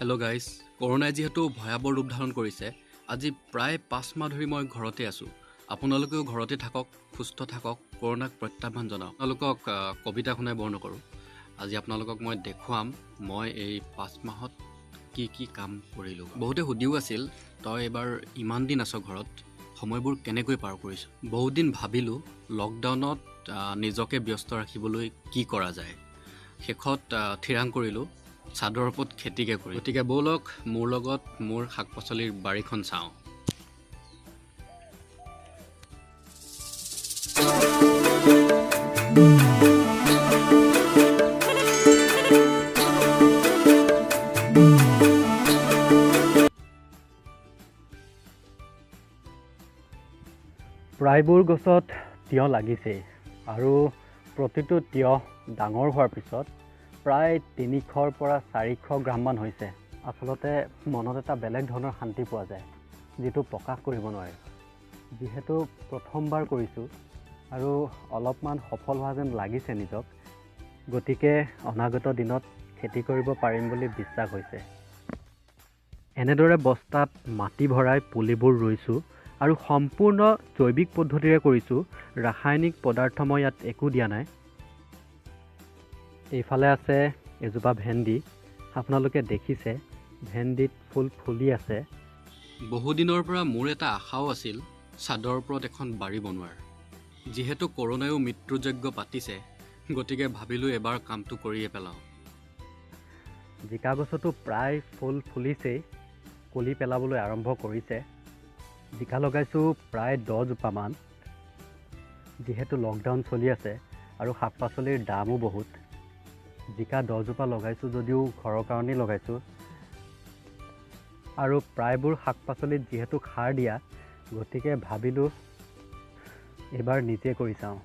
Hello' guys, কৰোনাই যিহেতু ভয়াৱহ ৰূপ ধাৰণ কৰিছে, আজি প্ৰায় 5 মাহ ধৰি মই ঘৰতে আছোঁ। আপোনালোকেও ঘৰতে থাকক, সুস্থ থাকক, কৰোনাক প্ৰত্যাহ্বান জনাওক। আপোনালোকক কবিতা শুনাই বৰ নকৰোঁ। আজি আপোনালোকক মই দেখুৱাম মই এই 5 মাহত কি কি কাম কৰিলোঁ। বহুতে সুধিও আছিল, তই এইবাৰ ইমান দিন আছ ঘৰত, সময়বোৰ কেনেকৈ পাৰ কৰিছ? বহুত দিন ভাবিলোঁ লকডাউনত নিজকে ব্যস্ত ৰাখিবলৈ কি কৰা যায়। শেষত থিৰাং কৰিলোঁ চাদৰ ওপৰত খেতিকে কৰি। গতিকে ব'লক মোৰ লগত মোৰ শাক পাচলিৰ বাৰীখন চাওঁ। প্ৰায়বোৰ গছত তিয়ঁহ লাগিছেই আৰু প্ৰতিটো তিয়ঁহ ডাঙৰ হোৱাৰ পিছত প্ৰায় 300ৰ পৰা 400 গ্ৰামমান হৈছে। আচলতে মনত এটা বেলেগ ধৰণৰ শান্তি পোৱা যায়, যিটো প্ৰকাশ কৰিব নোৱাৰে। যিহেতু প্ৰথমবাৰ কৰিছোঁ আৰু অলপমান সফল হোৱা যেন লাগিছে নিজক, গতিকে অনাগত দিনত খেতি কৰিব পাৰিম বুলি বিশ্বাস হৈছে। এনেদৰে বস্তাত মাটি ভৰাই পুলিবোৰ ৰুইছোঁ আৰু সম্পূৰ্ণ জৈৱিক পদ্ধতিৰে কৰিছোঁ। ৰাসায়নিক পদাৰ্থ মই ইয়াত একো দিয়া নাই। এইফালে আছে এজোপা ভেন্দি। আপোনালোকে দেখিছে ভেন্দিত ফুল ফুলি আছে। বহুদিনৰ পৰা মোৰ এটা আশাও আছিল চাদৰ ওপৰত এখন বাৰী বনোৱাৰ। যিহেতু কৰোনায়ো মৃত্যুযজ্ঞ পাতিছে, গতিকে ভাবিলোঁ এবাৰ কামটো কৰিয়ে পেলাওঁ। জিকা গছতো প্ৰায় ফুল ফুলিছেই, কলি পেলাবলৈ আৰম্ভ কৰিছে। জিকা লগাইছোঁ প্ৰায় 10 জোপামান। যিহেতু লকডাউন চলি আছে আৰু শাক পাচলিৰ দামো বহুত, জিকা 10 জোপা লগাইছোঁ যদিও ঘৰৰ কাৰণেই লগাইছোঁ। আৰু প্ৰায়বোৰ শাক পাচলিত যিহেতু সাৰ দিয়া, গতিকে ভাবিলোঁ এইবাৰ নিজে কৰি চাওঁ।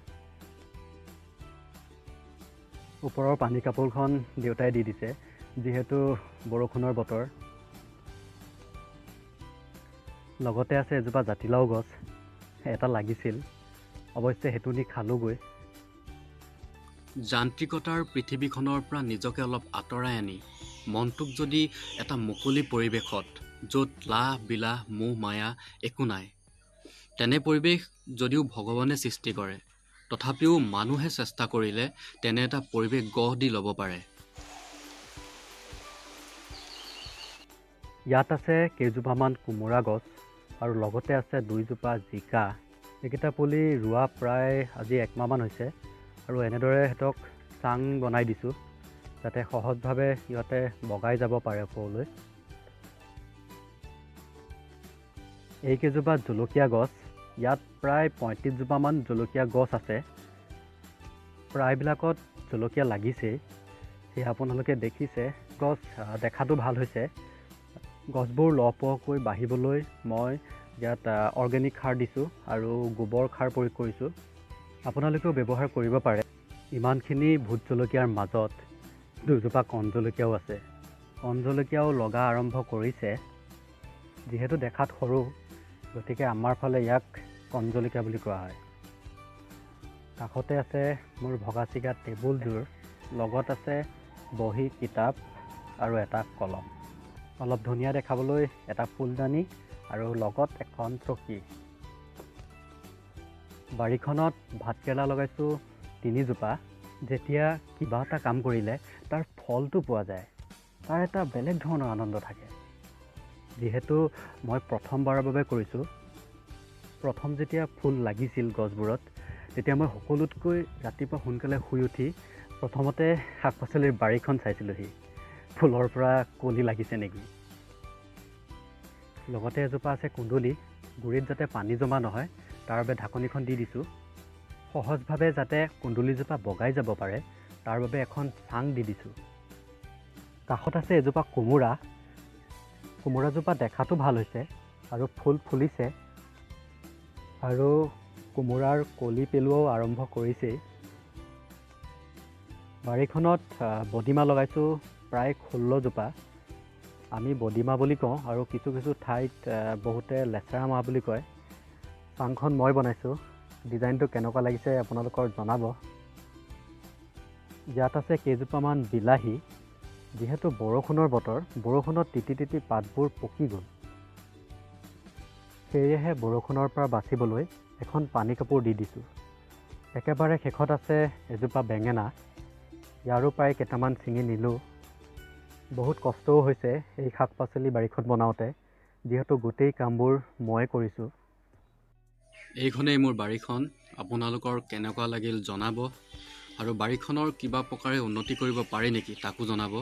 ওপৰৰ পানী কাপোৰখন দেউতাই দি দিছে, যিহেতু বৰষুণৰ বতৰ। লগতে আছে এজোপা জাতিলাও গছ, এটা লাগিছিল, অৱশ্যে সেইটো নি খালোঁগৈ। যান্ত্ৰিকতাৰ পৃথিৱীখনৰ পৰা নিজকে অলপ আঁতৰাই আনি মনটোক যদি এটা মুকলি পৰিৱেশত, য'ত লাহ বিলাহ মোহ মায়া একো নাই, তেনে পৰিৱেশ যদিও ভগৱানে সৃষ্টি কৰে, তথাপিও মানুহে চেষ্টা কৰিলে তেনে এটা পৰিৱেশ গঢ় দি ল'ব পাৰে। ইয়াত আছে কেইজোপামান কোমোৰা গছ আৰু লগতে আছে 2 জোপা জিকা। এইকেইটা পুলি ৰোৱা প্ৰায় আজি 1 মাহমান হৈছে আৰু এনেদৰে সিহঁতক চাং বনাই দিছোঁ, যাতে সহজভাৱে সিহঁতে বগাই যাব পাৰে ওপৰলৈ। এইকেইজোপা জলকীয়া গছ, ইয়াত প্ৰায় 35 জোপামান জলকীয়া গছ আছে। প্ৰায়বিলাকত জলকীয়া লাগিছেই, সেয়া আপোনালোকে দেখিছে। গছ দেখাটো ভাল হৈছে। গছবোৰ লহপহকৈ বাঢ়িবলৈ মই ইয়াত অৰ্গেনিক সাৰ দিছোঁ আৰু গোবৰ সাৰ প্ৰয়োগ কৰিছোঁ। আপোনালোকেও ব্যৱহাৰ কৰিব পাৰে। ইমানখিনি ভোট জলকীয়াৰ মাজত 2 জোপা কণ জলকীয়াও আছে। কণ জলকীয়াও লগা আৰম্ভ কৰিছে। যিহেতু দেখাত সৰু, গতিকে আমাৰ ফালে ইয়াক কণ জলকীয়া বুলি কোৱা হয়। কাষতে আছে মোৰ ভগা চিগা টেবুলযোৰ, লগত আছে বহী, কিতাপ আৰু এটা কলম। অলপ ধুনীয়া দেখাবলৈ এটা ফুলদানি আৰু লগত এখন চকী। বাৰীখনত ভাতকেৰেলা লগাইছোঁ 3 জোপা। যেতিয়া কিবা এটা কাম কৰিলে তাৰ ফলটো পোৱা যায়, তাৰ এটা বেলেগ ধৰণৰ আনন্দ থাকে। যিহেতু মই প্ৰথমবাৰৰ বাবে কৰিছোঁ, প্ৰথম যেতিয়া ফুল লাগিছিল গছবোৰত, তেতিয়া মই সকলোতকৈ ৰাতিপুৱা সোনকালে শুই উঠি প্ৰথমতে শাক পাচলিৰ বাৰীখন চাইছিলোঁহি, ফুলৰ পৰা কলি লাগিছে নেকি। লগতে এজোপা আছে কুন্দুলি। গুৰিত যাতে পানী জমা নহয় তাৰ বাবে ঢাকনিখন দি দিছোঁ। সহজভাৱে যাতে কুন্দুলিজোপা বগাই যাব পাৰে তাৰ বাবে এখন চাং দি দিছোঁ। কাষত আছে এজোপা কোমোৰা। কোমোৰাজোপা দেখাতো ভাল হৈছে আৰু ফুল ফুলিছে আৰু কোমোৰাৰ কলি পেলোৱাও আৰম্ভ কৰিছেই। বাৰীখনত বডিমাহ লগাইছোঁ প্ৰায় 16 জোপা। আমি বডিমাহ বুলি কওঁ আৰু কিছু কিছু ঠাইত বহুতে লেচেৰা মাহ বুলি কয়। চাংখন মই বনাইছোঁ। ডিজাইনটো কেনেকুৱা লাগিছে আপোনালোকৰ জনাব। ইয়াত আছে কেইজোপামান বিলাহী যিহেতু বৰষুণৰ বতৰ, বৰষুণত তিতি তিতি পাতবোৰ পকি গ'ল। সেয়েহে বৰষুণৰ পৰা বাচিবলৈ এখন পানী কাপোৰ দি দিছোঁ। একেবাৰে শেষত আছে এজোপা বেঙেনা, ইয়াৰো প্ৰায় কেইটামান ছিঙি নিলোঁ। বহুত কষ্টও হৈছে এই শাক পাচলি বাৰীখন বনাওঁতে, যিহেতু গোটেই কামবোৰ ময়ে কৰিছোঁ। এইখনেই মোৰ বাৰীখন। আপোনালোকৰ কেনেকুৱা লাগিল জনাব, আৰু বাৰীখনৰ কিবা প্ৰকাৰে উন্নতি কৰিব পাৰি নেকি তাকো জনাব।